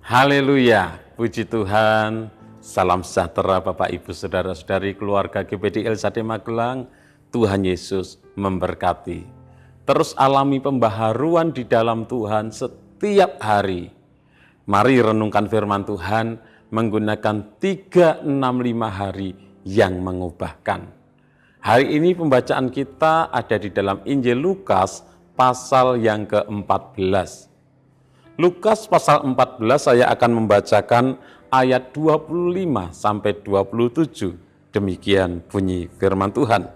Haleluya, puji Tuhan. Salam sejahtera Bapak Ibu Saudara-saudari keluarga GPDL Sade Magelang. Tuhan Yesus memberkati. Terus alami pembaharuan di dalam Tuhan setiap hari. Mari renungkan firman Tuhan menggunakan 365 hari yang mengubahkan. Hari ini pembacaan kita ada di dalam Injil Lukas pasal yang ke-14. Lukas pasal 14 saya akan membacakan ayat 25 sampai 27. Demikian bunyi firman Tuhan.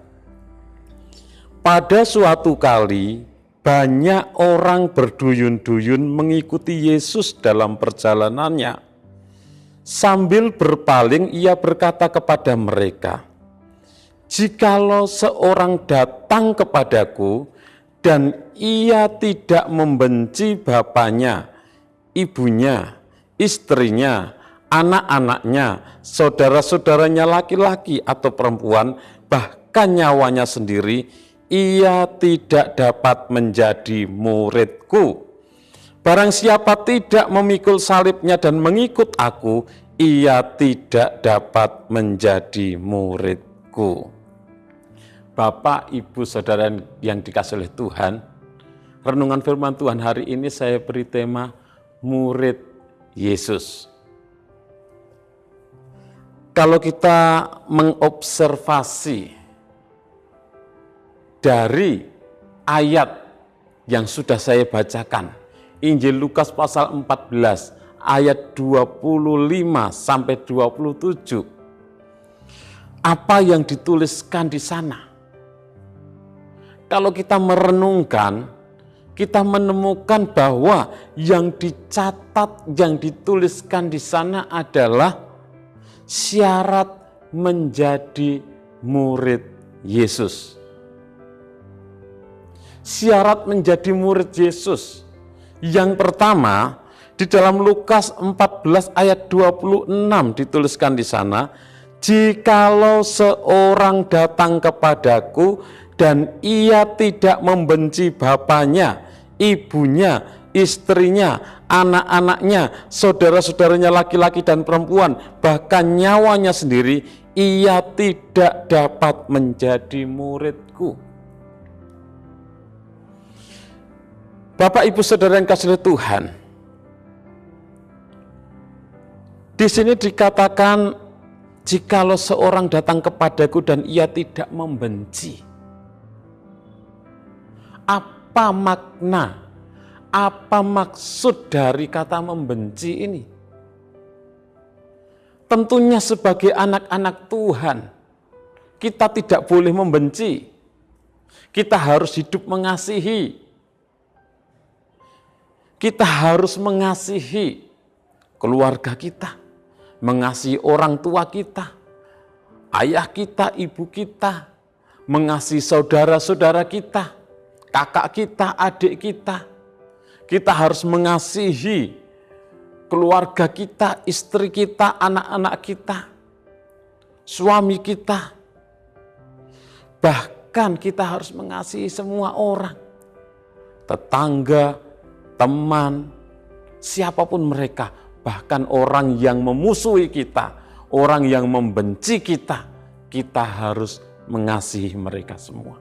Pada suatu kali banyak orang berduyun-duyun mengikuti Yesus dalam perjalanannya. Sambil berpaling ia berkata kepada mereka, "Jikalau seorang datang kepadaku dan ia tidak membenci bapaknya, ibunya, istrinya, anak-anaknya, saudara-saudaranya laki-laki atau perempuan, bahkan nyawanya sendiri, ia tidak dapat menjadi muridku. Barang siapa tidak memikul salibnya dan mengikut aku, ia tidak dapat menjadi muridku." Bapak, Ibu, Saudara yang dikasihi oleh Tuhan, renungan firman Tuhan hari ini saya beri tema murid Yesus. Kalau kita mengobservasi dari ayat yang sudah saya bacakan, Injil Lukas pasal 14 ayat 25 sampai 27, apa yang dituliskan di sana? Kalau kita merenungkan, kita menemukan bahwa yang dicatat, yang dituliskan di sana adalah syarat menjadi murid Yesus. Syarat menjadi murid Yesus. Yang pertama, di dalam Lukas 14 ayat 26 dituliskan di sana, "Jikalau seorang datang kepadaku dan ia tidak membenci bapaknya, ibunya, istrinya, anak-anaknya, saudara-saudaranya laki-laki dan perempuan, bahkan nyawanya sendiri, ia tidak dapat menjadi muridku." Bapak, Ibu, Saudara yang kasih Tuhan, di sini dikatakan, jikalau seorang datang kepadaku dan ia tidak membenci. Apa makna, apa maksud dari kata membenci ini? Tentunya sebagai anak-anak Tuhan, kita tidak boleh membenci. Kita harus hidup mengasihi. Kita harus mengasihi keluarga kita, mengasihi orang tua kita, ayah kita, ibu kita, mengasihi saudara-saudara kita, kakak kita, adik kita. Kita harus mengasihi keluarga kita, istri kita, anak-anak kita, suami kita. Bahkan kita harus mengasihi semua orang, tetangga, teman, siapapun mereka. Bahkan orang yang memusuhi kita, orang yang membenci kita, kita harus mengasihi mereka semua.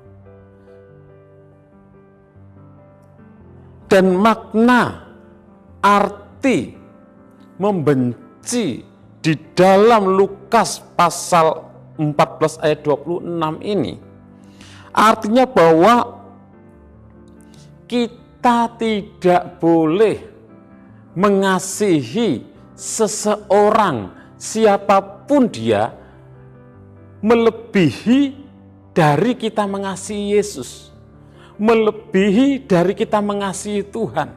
Dan makna, arti membenci di dalam Lukas pasal 14 ayat 26 ini, artinya bahwa kita tidak boleh mengasihi seseorang, siapapun dia, melebihi dari kita mengasihi Yesus, melebihi dari kita mengasihi Tuhan.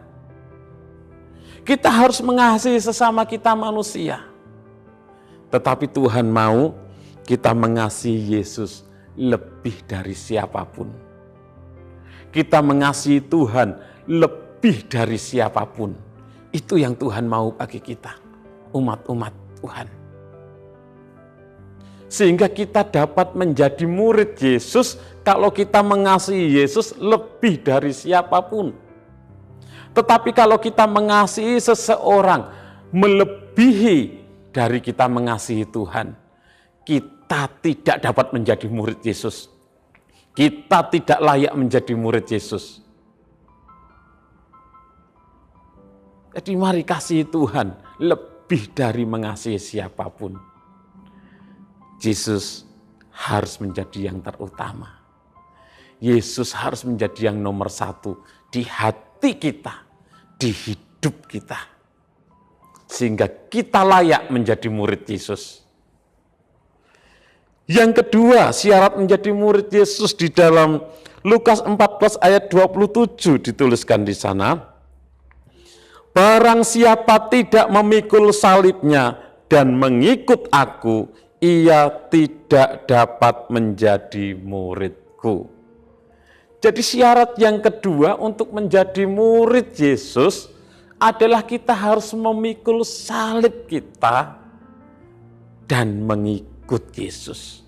Kita harus mengasihi sesama kita manusia, tetapi Tuhan mau kita mengasihi Yesus lebih dari siapapun. Kita mengasihi Tuhan lebih dari siapapun. Itu yang Tuhan mau bagi kita, umat-umat Tuhan. Sehingga kita dapat menjadi murid Yesus kalau kita mengasihi Yesus lebih dari siapapun. Tetapi kalau kita mengasihi seseorang, melebihi dari kita mengasihi Tuhan, kita tidak dapat menjadi murid Yesus. Kita tidak layak menjadi murid Yesus. Jadi mari kasih Tuhan lebih dari mengasihi siapapun. Yesus harus menjadi yang terutama. Yesus harus menjadi yang nomor satu di hati kita, di hidup kita. Sehingga kita layak menjadi murid Yesus. Yang kedua, syarat menjadi murid Yesus di dalam Lukas 14 ayat 27 dituliskan di sana. Barang siapa tidak memikul salibnya dan mengikut aku, ia tidak dapat menjadi muridku. Jadi syarat yang kedua untuk menjadi murid Yesus adalah kita harus memikul salib kita dan mengikut Yesus.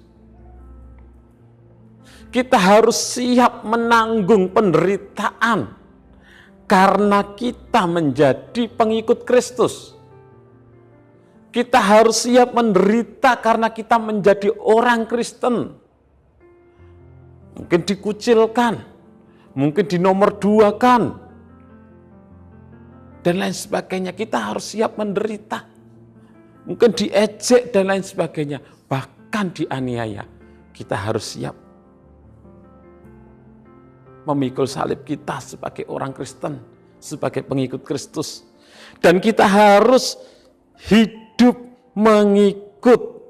Kita harus siap menanggung penderitaan karena kita menjadi pengikut Kristus. Kita harus siap menderita karena kita menjadi orang Kristen. Mungkin dikucilkan, mungkin dinomorduakan, dan lain sebagainya. Kita harus siap menderita. Mungkin diejek dan lain sebagainya. Bahkan dianiaya. Kita harus siap memikul salib kita sebagai orang Kristen, sebagai pengikut Kristus. Dan kita harus hidup mengikut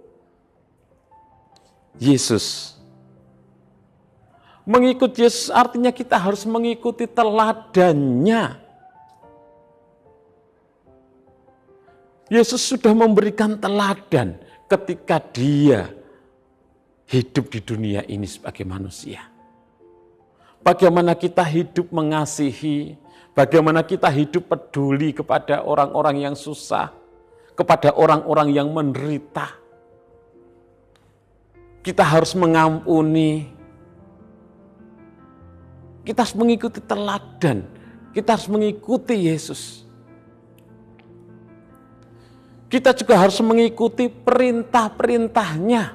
Yesus. Mengikut Yesus artinya kita harus mengikuti teladannya. Yesus sudah memberikan teladan ketika dia hidup di dunia ini sebagai manusia. Bagaimana kita hidup mengasihi, bagaimana kita hidup peduli kepada orang-orang yang susah, kepada orang-orang yang menderita. Kita harus mengampuni, kita harus mengikuti teladan, kita harus mengikuti Yesus. Kita juga harus mengikuti perintah-perintahnya,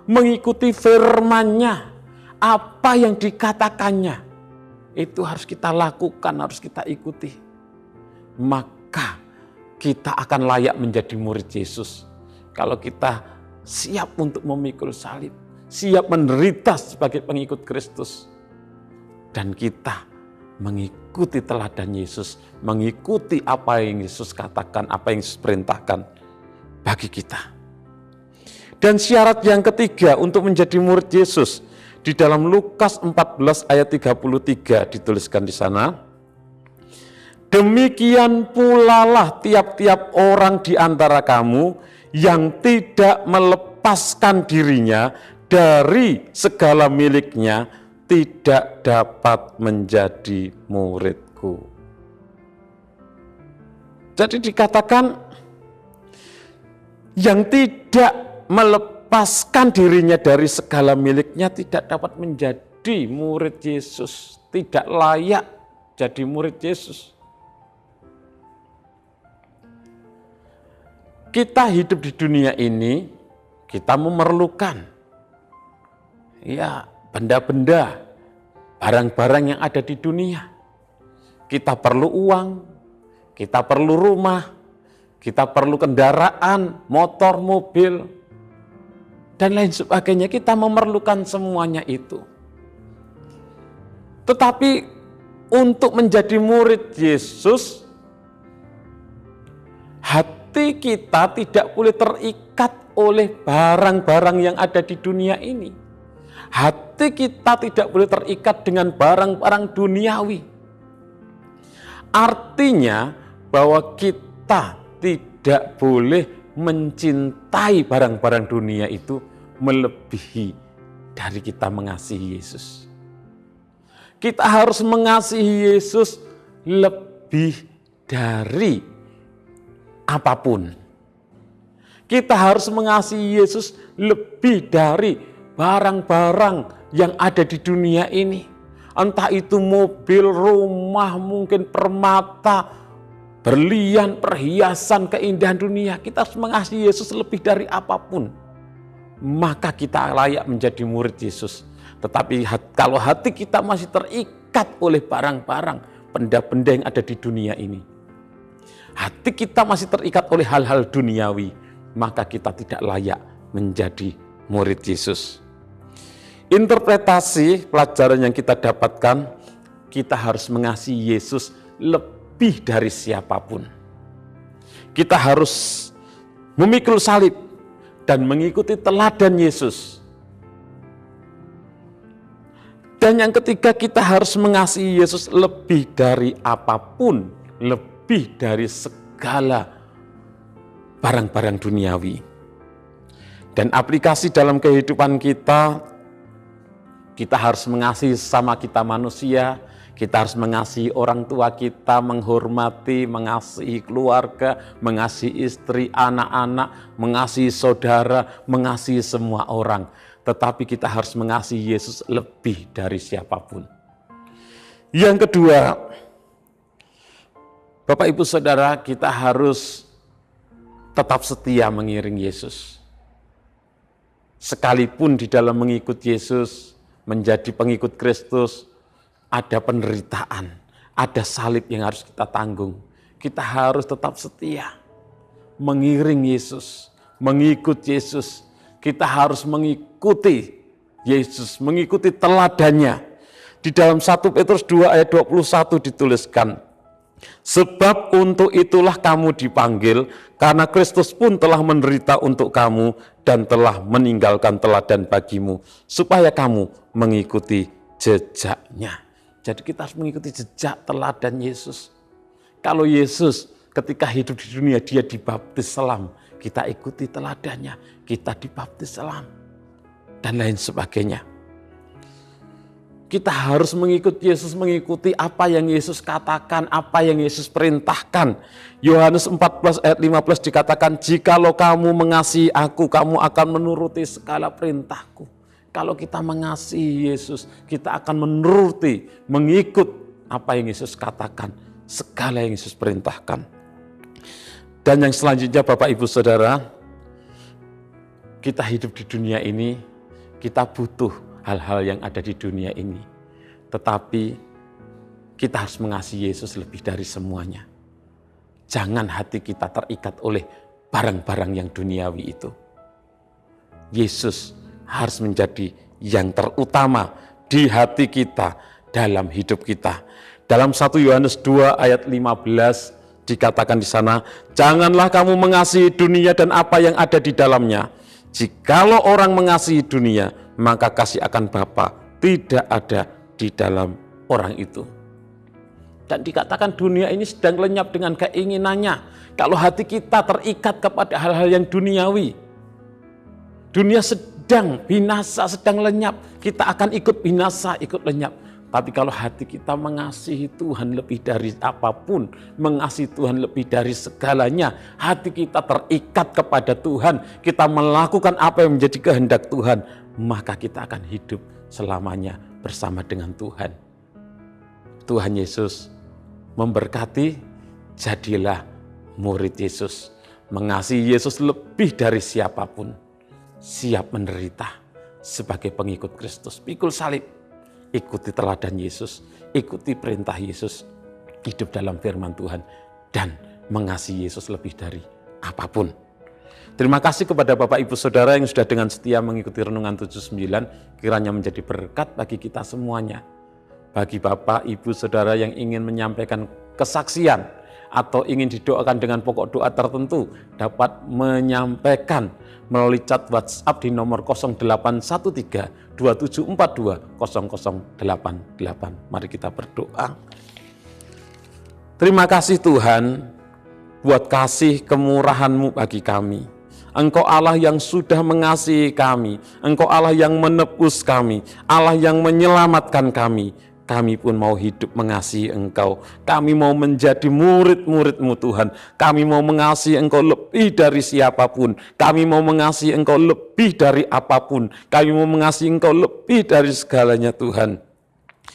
mengikuti firman-Nya. Apa yang dikatakannya, itu harus kita lakukan, harus kita ikuti. Maka kita akan layak menjadi murid Yesus. Kalau kita siap untuk memikul salib, siap menderita sebagai pengikut Kristus. Dan kita mengikuti teladan Yesus, mengikuti apa yang Yesus katakan, apa yang Yesus perintahkan bagi kita. Dan syarat yang ketiga untuk menjadi murid Yesus, di dalam Lukas 14 ayat 33 dituliskan di sana. Demikian pula lah tiap-tiap orang di antara kamu yang tidak melepaskan dirinya dari segala miliknya tidak dapat menjadi muridku. Jadi dikatakan yang tidak melepaskan dirinya dari segala miliknya tidak dapat menjadi murid Yesus, tidak layak jadi murid Yesus. Kita hidup di dunia ini, kita memerlukan benda-benda, barang-barang yang ada di dunia. Kita perlu uang, kita perlu rumah, kita perlu kendaraan, motor, mobil, dan lain sebagainya. Kita memerlukan semuanya itu. Tetapi untuk menjadi murid Yesus, hati kita tidak boleh terikat oleh barang-barang yang ada di dunia ini. Hati kita tidak boleh terikat dengan barang-barang duniawi. Artinya bahwa kita tidak boleh mencintai barang-barang dunia itu melebihi dari kita mengasihi Yesus. Kita harus mengasihi Yesus lebih dari apapun. Kita harus mengasihi Yesus lebih dari barang-barang yang ada di dunia ini. Entah itu mobil, rumah, mungkin permata, berlian, perhiasan, keindahan dunia. Kita harus mengasihi Yesus lebih dari apapun. Maka kita layak menjadi murid Yesus. Tetapi kalau hati kita masih terikat oleh barang-barang, benda-benda yang ada di dunia ini, hati kita masih terikat oleh hal-hal duniawi, maka kita tidak layak menjadi murid Yesus. Interpretasi pelajaran yang kita dapatkan, kita harus mengasihi Yesus lebih dari siapapun. Kita harus memikul salib dan mengikuti teladan Yesus. Dan yang ketiga, kita harus mengasihi Yesus lebih dari apapun, lebih dari segala barang-barang duniawi. Dan aplikasi dalam kehidupan kita harus mengasihi sesama kita manusia, kita harus mengasihi orang tua kita, menghormati, mengasihi keluarga, mengasihi istri, anak-anak, mengasihi saudara, mengasihi semua orang. Tetapi kita harus mengasihi Yesus lebih dari siapapun. Yang kedua, Bapak Ibu Saudara, kita harus tetap setia mengiring Yesus. Sekalipun di dalam mengikut Yesus, menjadi pengikut Kristus, ada penderitaan, ada salib yang harus kita tanggung. Kita harus tetap setia mengiring Yesus, mengikut Yesus. Kita harus mengikuti Yesus, mengikuti teladannya. Di dalam 1 Petrus 2 ayat 21 dituliskan, sebab untuk itulah kamu dipanggil, karena Kristus pun telah menderita untuk kamu dan telah meninggalkan teladan bagimu, supaya kamu mengikuti jejaknya. Jadi kita harus mengikuti jejak teladan Yesus. Kalau Yesus ketika hidup di dunia, dia dibaptis selam, kita ikuti teladannya, kita dibaptis selam, dan lain sebagainya. Kita harus mengikuti Yesus, mengikuti apa yang Yesus katakan, apa yang Yesus perintahkan. Yohanes 14 ayat 15 dikatakan, jikalau kamu mengasihi aku, kamu akan menuruti segala perintahku. Kalau kita mengasihi Yesus, kita akan menuruti, mengikut apa yang Yesus katakan, segala yang Yesus perintahkan. Dan yang selanjutnya Bapak Ibu Saudara, kita hidup di dunia ini, kita butuh hal-hal yang ada di dunia ini. Tetapi kita harus mengasihi Yesus lebih dari semuanya. Jangan hati kita terikat oleh barang-barang yang duniawi itu. Yesus harus menjadi yang terutama di hati kita, dalam hidup kita. Dalam 1 Yohanes 2 ayat 15 dikatakan di sana, janganlah kamu mengasihi dunia dan apa yang ada di dalamnya. Jikalau orang mengasihi dunia, maka kasih akan Bapa tidak ada di dalam orang itu. Dan dikatakan dunia ini sedang lenyap dengan keinginannya. Kalau hati kita terikat kepada hal-hal yang duniawi, dunia sedang binasa, sedang lenyap, kita akan ikut binasa, ikut lenyap. Tapi kalau hati kita mengasihi Tuhan lebih dari apapun, mengasihi Tuhan lebih dari segalanya, hati kita terikat kepada Tuhan, kita melakukan apa yang menjadi kehendak Tuhan, maka kita akan hidup selamanya bersama dengan Tuhan. Tuhan Yesus memberkati, jadilah murid Yesus. Mengasihi Yesus lebih dari siapapun, siap menderita sebagai pengikut Kristus, pikul salib. Ikuti teladan Yesus, ikuti perintah Yesus, hidup dalam firman Tuhan, dan mengasihi Yesus lebih dari apapun. Terima kasih kepada Bapak Ibu Saudara yang sudah dengan setia mengikuti Renungan 79, kiranya menjadi berkat bagi kita semuanya. Bagi Bapak Ibu Saudara yang ingin menyampaikan kesaksian atau ingin didoakan dengan pokok doa tertentu, dapat menyampaikan melalui chat WhatsApp di nomor 0813 2742 0088. Mari kita berdoa. Terima kasih Tuhan buat kasih kemurahan-Mu bagi kami. Engkau Allah yang sudah mengasihi kami, Engkau Allah yang menebus kami, Allah yang menyelamatkan kami. Kami pun mau hidup mengasihi Engkau. Kami mau menjadi murid-murid-Mu Tuhan. Kami mau mengasihi Engkau lebih dari siapapun. Kami mau mengasihi Engkau lebih dari apapun. Kami mau mengasihi Engkau lebih dari segalanya Tuhan.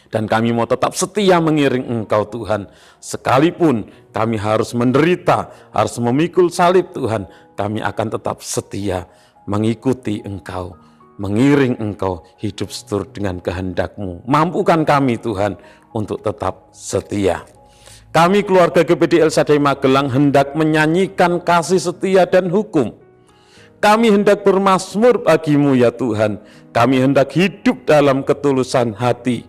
Dan kami mau tetap setia mengiring Engkau Tuhan. Sekalipun kami harus menderita, harus memikul salib Tuhan, kami akan tetap setia mengikuti Engkau, mengiring Engkau, hidup seturut dengan kehendak-Mu. Mampukan kami Tuhan untuk tetap setia. Kami keluarga GPD El Shaddai Magelang hendak menyanyikan kasih setia dan hukum. Kami hendak bermazmur bagi-Mu ya Tuhan. Kami hendak hidup dalam ketulusan hati.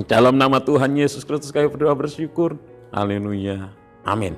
Dalam nama Tuhan Yesus Kristus kami berdoa bersyukur. Haleluya. Amin.